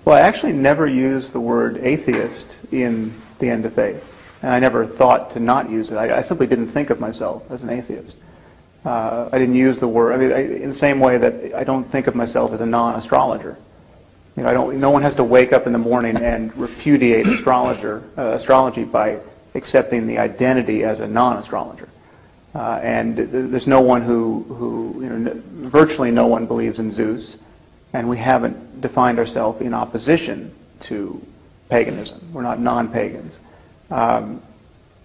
Well, I actually never used the word atheist in The End of Faith, and I never thought to not use it. I simply didn't think of myself as an atheist. I didn't use the word. I mean, in the same way that I don't think of myself as a non-astrologer. You know, no one has to wake up in the morning and repudiate astrology by accepting the identity as a non-astrologer. And there's no one who virtually no one believes in Zeus, and we haven't defined ourselves in opposition to paganism. We're not non-pagans. And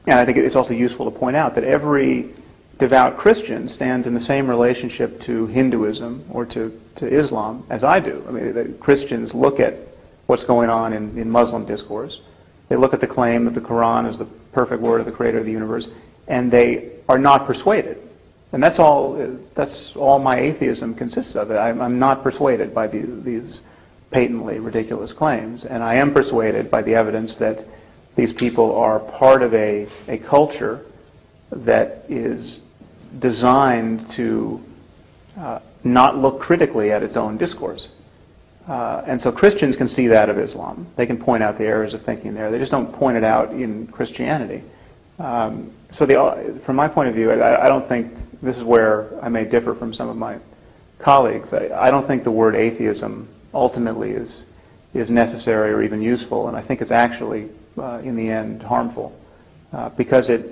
I think it's also useful to point out that every devout Christian stands in the same relationship to Hinduism or to Islam as I do. I mean, the Christians look at what's going on in Muslim discourse. They look at the claim that the Quran is the perfect word of the Creator of the universe, and they are not persuaded. And that's all my atheism consists of. I'm not persuaded by these patently ridiculous claims, and I am persuaded by the evidence that these people are part of a culture that is designed to not look critically at its own discourse. And so Christians can see that of Islam. They can point out the errors of thinking there. They just don't point it out in Christianity. So from my point of view, I don't think, this is where I may differ from some of my colleagues, I don't think the word atheism ultimately is necessary or even useful, and I think it's actually, in the end, harmful, because the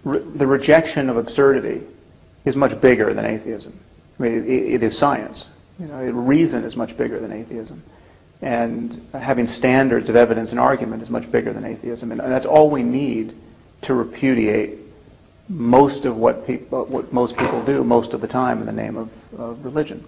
rejection of absurdity is much bigger than atheism. I mean, it is science. Reason is much bigger than atheism. And having standards of evidence and argument is much bigger than atheism. And that's all we need to repudiate most of what most people do most of the time in the name of religion.